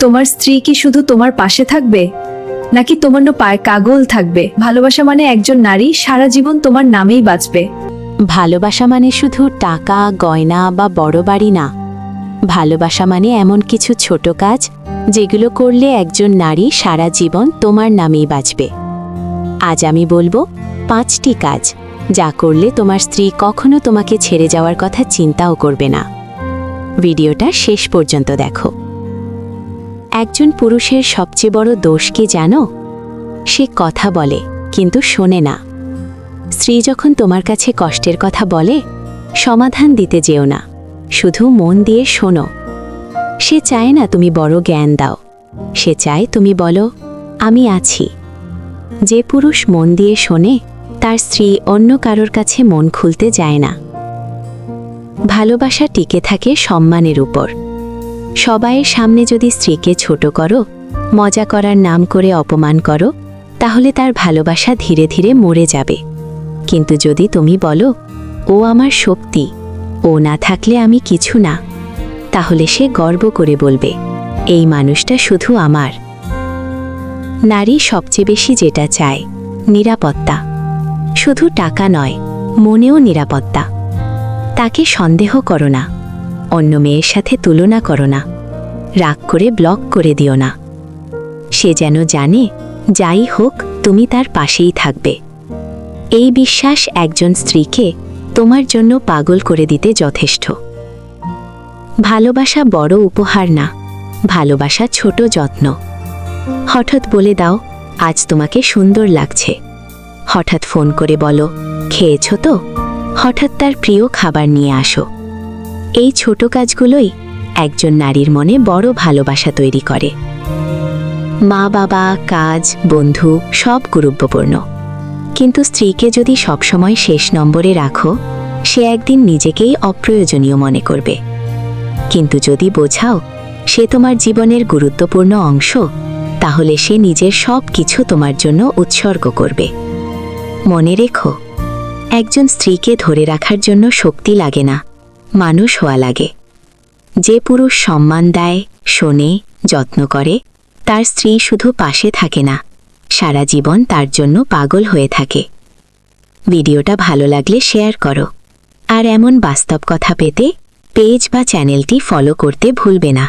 তোমার স্ত্রী কি শুধু তোমার পাশে থাকবে, নাকি তোমার পায়ে কাগল থাকবে? ভালোবাসা মানে একজন নারী সারা জীবন তোমার নামেই বাঁচবে। ভালোবাসা মানে শুধু টাকা, গয়না বা বড় বাড়ি না। ভালোবাসা মানে এমন কিছু ছোট কাজ যেগুলো করলে একজন নারী সারা জীবন তোমার নামেই বাঁচবে। আজ আমি বলবো 5টি কাজ যা করলে তোমার স্ত্রী কখনো তোমাকে ছেড়ে যাওয়ার কথা চিন্তাও করবে না। ভিডিওটা শেষ পর্যন্ত দেখো। একজন পুরুষের সবচেয়ে বড় দোষ কি জানো? সে কথা বলে কিন্তু শোনে না। স্ত্রী যখন তোমার কাছে কষ্টের কথা বলে, সমাধান দিতে যেও না, শুধু মন দিয়ে শোনো। সে চায় না তুমি বড় জ্ঞান দাও, সে চায় তুমি বলো আমি আছি। যে পুরুষ মন দিয়ে শোনে তার স্ত্রী অন্য কারোর কাছে মন খুলতে যায় না। ভালোবাসা টিকে থাকে সম্মানের উপর। সবাইয়ের সামনে যদি স্ত্রীকে ছোট করো, মজা করার নাম করে অপমান করো, তাহলে তার ভালোবাসা ধীরে ধীরে মরে যাবে। কিন্তু যদি তুমি বলো ও আমার শক্তি, ও না থাকলে আমি কিছু না, তাহলে সে গর্ব করে বলবে এই মানুষটা শুধু আমার। নারী সবচেয়ে বেশি যেটা চায় নিরাপত্তা, শুধু টাকা নয়, মনেও নিরাপত্তা। তাকে সন্দেহ করো না, অন্য মেয়ের সাথে তুলনা করো না, রাগ করে ব্লক করে দিও না। সে যেন জানে যাই হোক তুমি তার পাশেই থাকবে। এই বিশ্বাস একজন স্ত্রীকে তোমার জন্য পাগল করে দিতে যথেষ্ট। ভালোবাসা বড় উপহার না, ভালোবাসা ছোট যত্ন। হঠাৎ বলে দাও আজ তোমাকে সুন্দর লাগছে, হঠাৎ ফোন করে বলো খেয়েছো তো, হঠাৎ তার প্রিয় খাবার নিয়ে আসো। এই ছোট কাজগুলোই একজন নারীর মনে বড় ভালোবাসা তৈরি করে। মা বাবা, কাজ, বন্ধু সব গুরুত্বপূর্ণ, কিন্তু স্ত্রীকে যদি সবসময় শেষ নম্বরে রাখো, সে একদিন নিজেকেই অপ্রয়োজনীয় মনে করবে। কিন্তু যদি বোঝাও সে তোমার জীবনের গুরুত্বপূর্ণ অংশ, তাহলে সে নিজের সব কিছু তোমার জন্য উৎসর্গ করবে। মনে রেখো, একজন স্ত্রীকে ধরে রাখার জন্য শক্তি লাগে না, মানুষ হওয়া লাগে। যে পুরুষ সম্মান দেয়, শোনে, যত্ন করে, তার স্ত্রী শুধু পাশে থাকে না, সারা জীবন তার জন্য পাগল হয়ে থাকে। ভিডিওটা ভালো লাগলে শেয়ার করো, আর এমন বাস্তব কথা পেতে পেজ বা চ্যানেলটি ফলো করতে ভুলবে না।